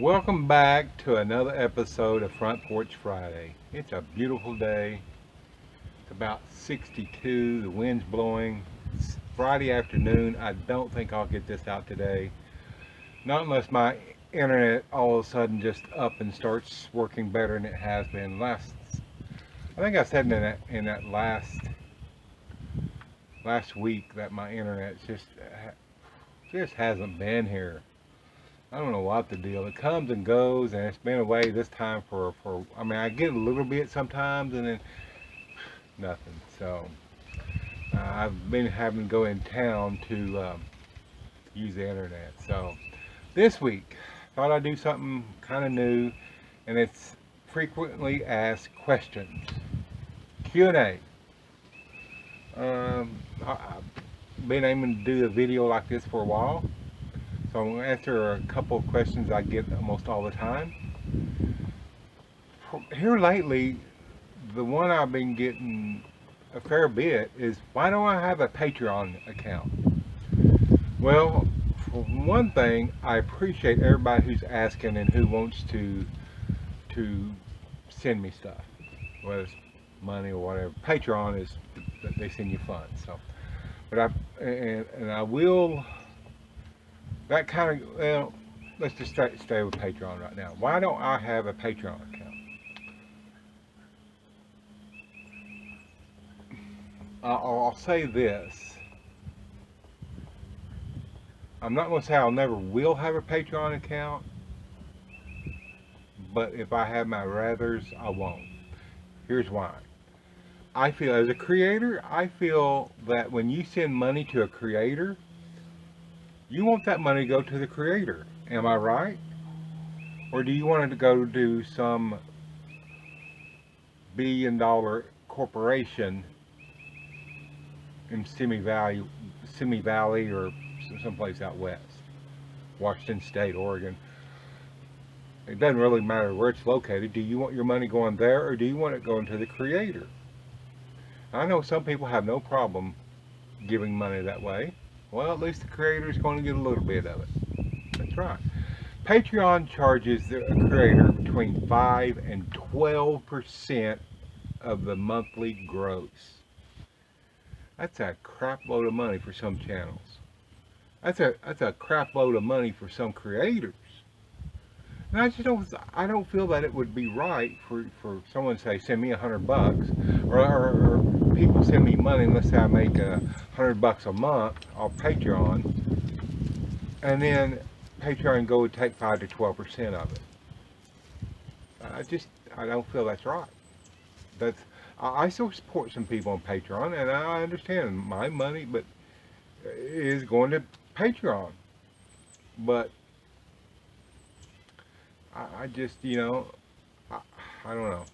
Welcome back to another episode of Front Porch Friday. It's a beautiful day. It's about 62. The wind's blowing. It's Friday afternoon. I don't think I'll get this out today. Not unless my internet all of a sudden just up and starts working better than it has been I think I said in that last week that my internet just hasn't been here. I don't know what the deal. It comes and goes, and it's been away this time for. I mean, I get a little bit sometimes, and then nothing. So I've been having to go in town to use the internet. So this week, thought I'd do something kind of new, and it's frequently asked questions. Q&A. I've been aiming to do a video like this for a while. So I'm going to answer a couple of questions I get almost all the time. Here lately, the one I've been getting a fair bit is, why don't I have a Patreon account? Well, for one thing, I appreciate everybody who's asking and who wants to send me stuff, whether it's money or whatever. Patreon is they send you funds. So, but I will. That kind of, well, let's just stay with Patreon right now. Why don't I have a Patreon account? I'll say this. I'm not going to say I'll never will have a Patreon account, but if I have my rathers, I won't. Here's why. I feel, as a creator, I feel that when you send money to a creator, you want that money to go to the creator. Am I right? Or do you want it to go to some billion-dollar corporation in Simi Valley, or someplace out west, Washington State, Oregon? It doesn't really matter where it's located. Do you want your money going there, or do you want it going to the creator? I know some people have no problem giving money that way. Well, at least the creator is going to get a little bit of it. That's right. Patreon charges the creator between 5 and 12% of the monthly gross. That's a crap load of money for some channels. That's a crap load of money for some creators. And I don't feel that it would be right for someone to say, send me $100, or people send me money, and let's say I make $100 a month off Patreon, and then Patreon go and take 5 to 12% of it. I don't feel that's right. I still support some people on Patreon, and I understand my money, but is going to Patreon. But I just, I don't know.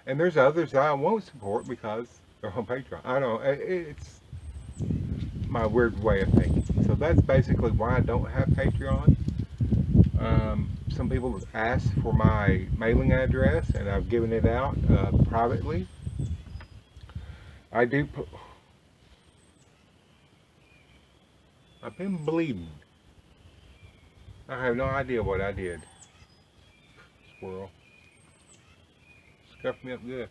And there's others that I won't support because they're on Patreon. I don't know. It's my weird way of thinking. So that's basically why I don't have Patreon. Some people have asked for my mailing address, and I've given it out privately. I've been bleeding. I have no idea what I did. Squirrel. Scuffed me up good.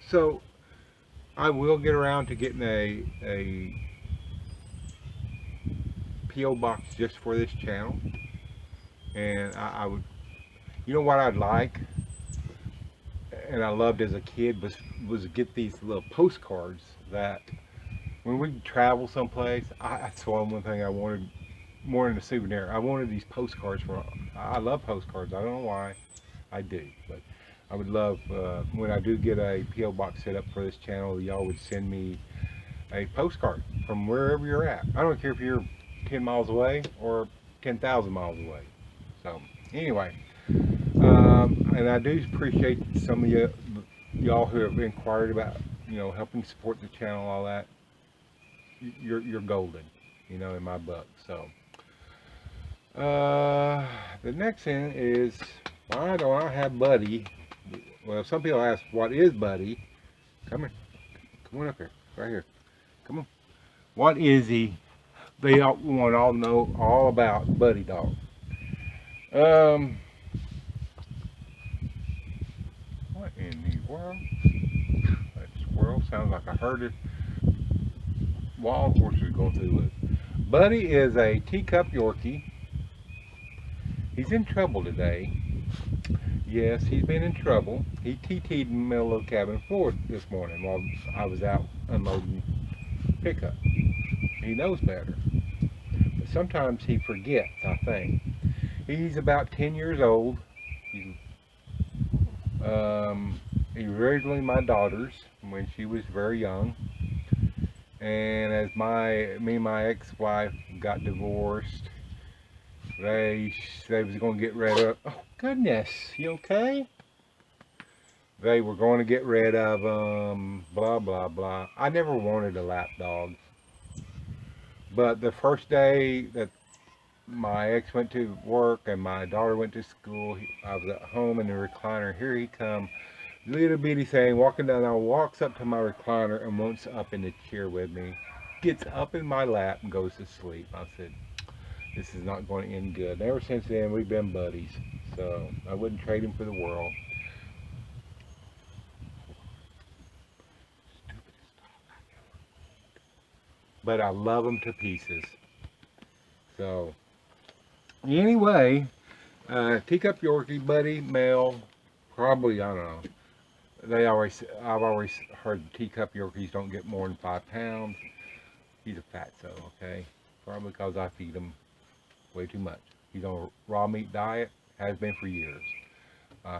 So I will get around to getting a P.O. box just for this channel. And I would, you know what I'd like, and I loved as a kid, was get these little postcards that when we travel someplace, that's one thing I wanted more than a souvenir. I wanted these postcards I love postcards. I don't know why. I do, but I would love, when I do get a P.O. box set up for this channel, y'all would send me a postcard from wherever you're at. I don't care if you're 10 miles away or 10,000 miles away. So anyway, and I do appreciate some of y'all who have inquired about, helping support the channel, all that. You're golden, in my book. So the next thing is, why don't I have Buddy? Well, some people ask, what is Buddy? Come on up here, right here. Come on. What is he? They want to all know all about Buddy Dog. Um, what in the world? That squirrel sounds like a herded wild horses going through the woods. Buddy is a teacup Yorkie. He's in trouble today. Yes, he's been in trouble. He TT'd in the middle of the cabin floor this morning while I was out unloading pickup. He knows better. But sometimes he forgets, I think. He's about 10 years old. He's, um, he was originally my daughter's when she was very young. And as me and my ex-wife got divorced, they was going to get rid of. Oh goodness, you okay? They were going to get rid of blah blah blah. I never wanted a lap dog, but the first day that my ex went to work and my daughter went to school, I was at home in the recliner. Here he come, little bitty thing, walking down the aisle, walks up to my recliner and wants up in the chair with me. Gets up in my lap and goes to sleep. I said, this is not going to end good. And ever since then, we've been buddies. So I wouldn't trade him for the world. But I love him to pieces. So anyway, teacup Yorkie, buddy, male, probably, I don't know. I've always heard teacup Yorkies don't get more than 5 pounds. He's a fatso, okay? Probably because I feed him way too much. He's on a raw meat diet, has been for years.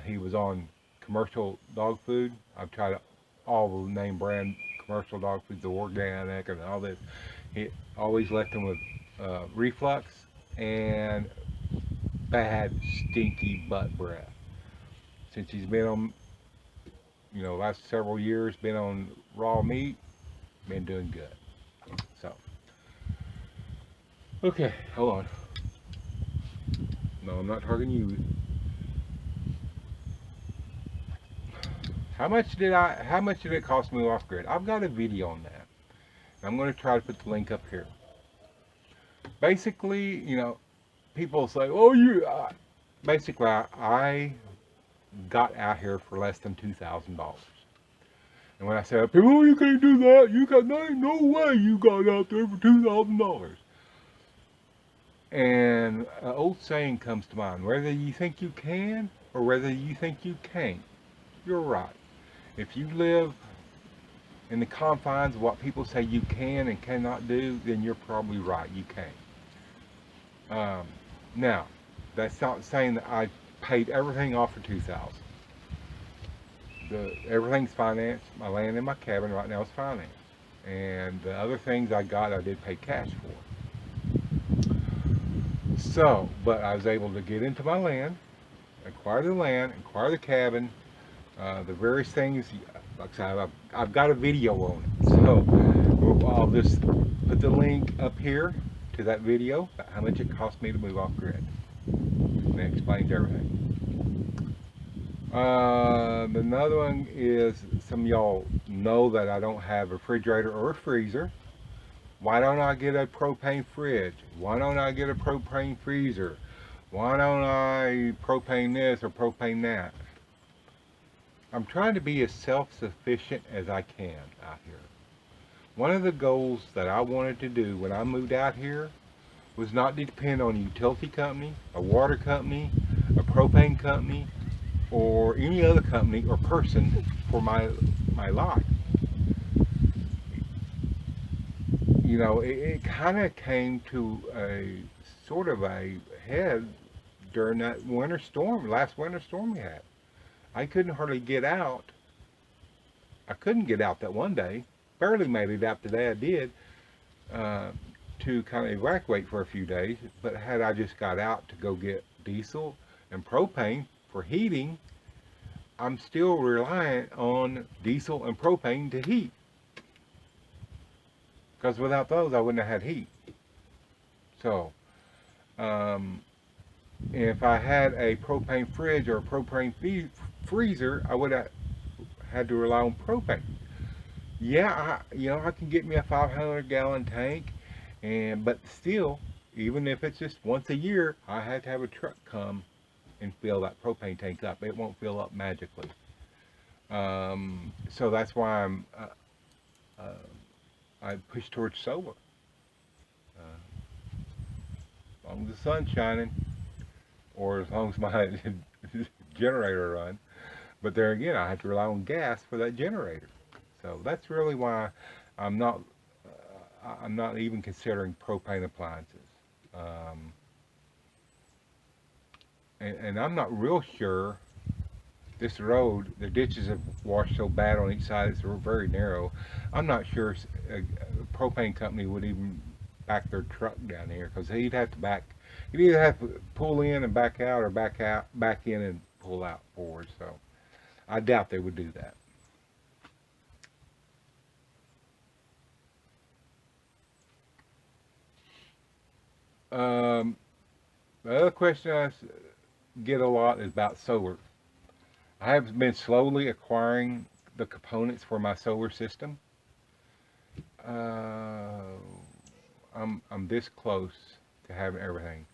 He was on commercial dog food. I've tried all the name brand commercial dog food, the organic and all this. It always left him with reflux and bad, stinky butt breath. Since he's been on, last several years, been on raw meat, been doing good. So, okay, hold on. No, I'm not talking to you. How much did it cost me off grid? I've got a video on that. I'm going to try to put the link up here. Basically, people say, oh, basically, I got out here for less than $2,000. And when I say, people, oh, you can't do that, there ain't no way you got out there for $2,000. And an old saying comes to mind, whether you think you can or whether you think you can't, you're right. If you live in the confines of what people say you can and cannot do, then you're probably right, you can't. Now, that's not saying that I paid everything off for $2,000. Everything's financed. My land and my cabin right now is financed. And the other things I got, I did pay cash for. So, but I was able to get into my land, acquire the cabin, the various things. Like I said, I've got a video on it. So I'll just put the link up here to that video about how much it cost me to move off grid. And it explains everything. Another one is, some of y'all know that I don't have a refrigerator or a freezer. Why don't I get a propane fridge? Why don't I get a propane freezer? Why don't I propane this or propane that? I'm trying to be as self-sufficient as I can out here. One of the goals that I wanted to do when I moved out here was not to depend on a utility company, a water company, a propane company, or any other company or person for my life. It kind of came to a sort of a head during that last winter storm we had. I couldn't hardly get out. I couldn't get out that one day. Barely made it out the day I did, to kind of evacuate for a few days. But had I just got out to go get diesel and propane for heating, I'm still reliant on diesel and propane to heat. Because without those, I wouldn't have had heat. So, if I had a propane fridge or a propane freezer, I would have had to rely on propane. Yeah, I can get me a 500-gallon tank, but still, even if it's just once a year, I have to have a truck come and fill that propane tank up. It won't fill up magically. So that's why uh, I push towards solar. As long as the sun's shining, or as long as my generator runs. But there again, I have to rely on gas for that generator. So that's really why I'm not I'm not even considering propane appliances. Um, and I'm not real sure this road, the ditches have washed so bad on each side, it's very narrow. I'm not sure a propane company would even back their truck down here because he'd either have to pull in and back out or back in and pull out forward. So I doubt they would do that. Um, the other question get a lot is about solar. I have been slowly acquiring the components for my solar system. Uh, I'm this close to having everything.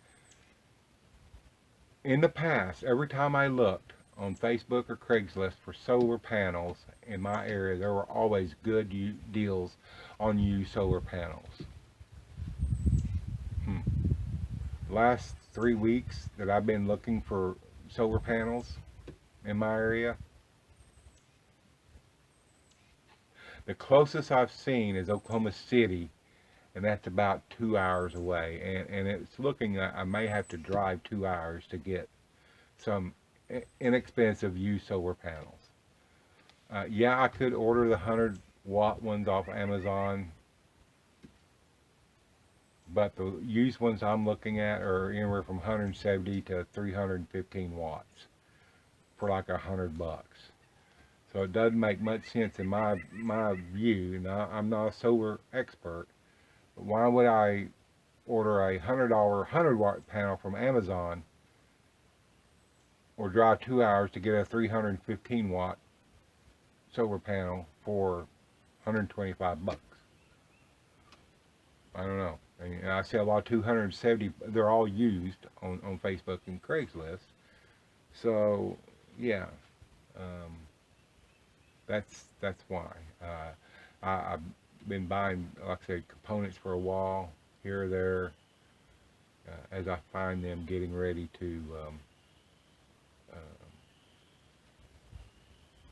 In the past, every time I looked on Facebook or Craigslist for solar panels in my area, there were always good deals on used solar panels. Hmm. Last 3 weeks that I've been looking for solar panels in my area, the closest I've seen is Oklahoma City, and that's about 2 hours away. And it's looking like I may have to drive 2 hours to get some inexpensive used solar panels. Yeah, I could order the 100-watt ones off Amazon, but the used ones I'm looking at are anywhere from 170 to 315 watts for like $100. So it doesn't make much sense in my view. Now, I'm not a solar expert, but why would I order a $100 100-watt panel from Amazon or drive 2 hours to get a 315-watt solar panel for 125 bucks? I don't know. And I see a lot of 270. They're all used on Facebook and Craigslist. So yeah, um, that's why. I've been buying, like I said, components for a while here or there as I find them getting ready to uh,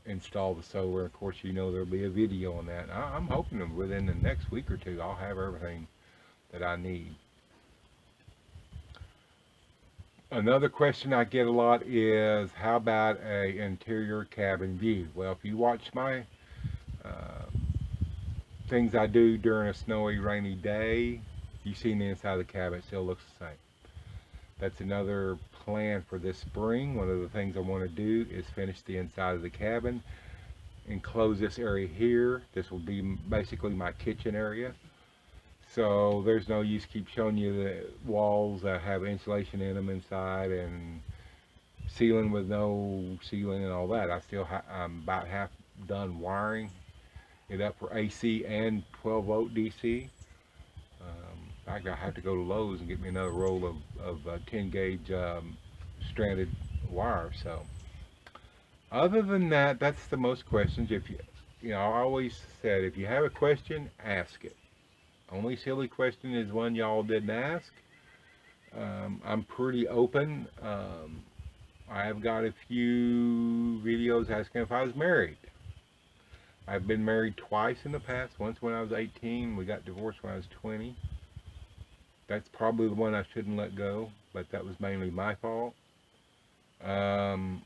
install the solar. Of course, there'll be a video on that. I'm hoping that within the next week or two, I'll have everything that I need. Another question I get a lot is, how about a interior cabin view? Well, if you watch my uh, things I do during a snowy, rainy day, you see the inside of the cabin, it still looks the same. That's another plan for this spring. One of the things I want to do is finish the inside of the cabin, enclose this area here. This will be basically my kitchen area. So there's no use keep showing you the walls that have insulation in them inside and ceiling with no ceiling and all that. I'm about half done wiring it up for AC and 12-volt DC. In fact, I have to go to Lowe's and get me another roll of 10 gauge stranded wire. So other than that, that's the most questions. If I always said, if you have a question, ask it. Only silly question is one y'all didn't ask. I'm pretty open. I've got a few videos asking if I was married. I've been married twice in the past. Once when I was 18. We got divorced when I was 20. That's probably the one I shouldn't let go, but that was mainly my fault. The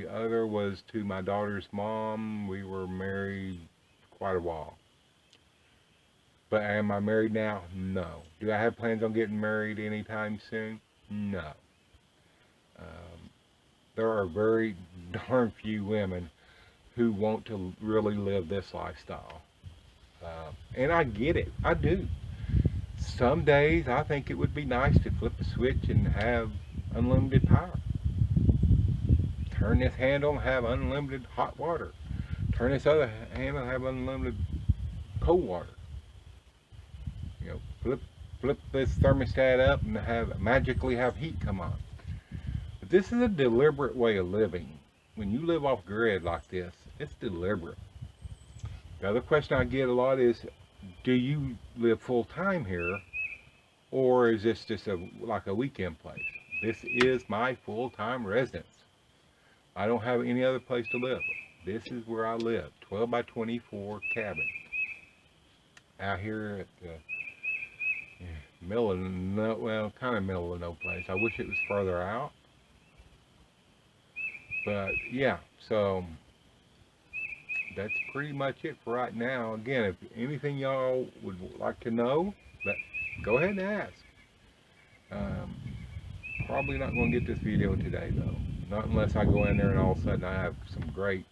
other was to my daughter's mom. We were married quite a while. But am I married now? No. Do I have plans on getting married anytime soon? No. Um, there are very darn few women who want to really live this lifestyle. And I get it. I do. Some days I think it would be nice to flip a switch and have unlimited power. Turn this handle and have unlimited hot water. Turn this other handle and have unlimited cold water. Flip flip this thermostat up and magically have heat come on. But this is a deliberate way of living. When you live off grid like this, it's deliberate. The other question I get a lot is, do you live full time here, or is this just like a weekend place? This is my full-time residence. I don't have any other place to live. This is where I live. 12 by 24 cabin out here at the middle of no, well, kind of middle of no place. I wish it was further out, but yeah. So that's pretty much it for right now. Again, if anything y'all would like to know, go ahead and ask. Probably not going to get this video today though. Not unless I go in there and all of a sudden I have some great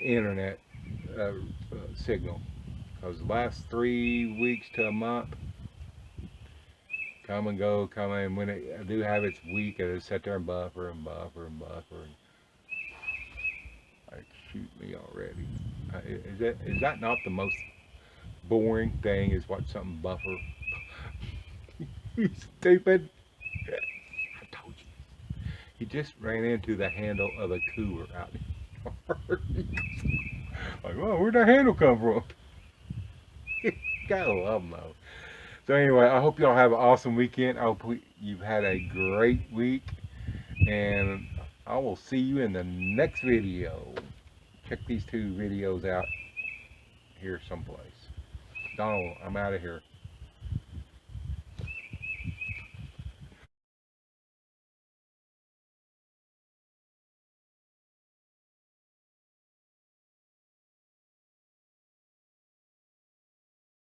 internet signal. Because the last 3 weeks to a month, come and go, come in. When I do have its week, I just sit there and buffer and buffer and buffer. And like, shoot me already. Is that not the most boring thing? Is watch something buffer? You stupid! I told you. He just ran into the handle of a cooler out there. Like, oh, where'd that handle come from? Gotta love them though. So anyway, I hope y'all have an awesome weekend. I hope you've had a great week, and I will see you in the next video. Check these 2 videos out here someplace. Donald, I'm out of here.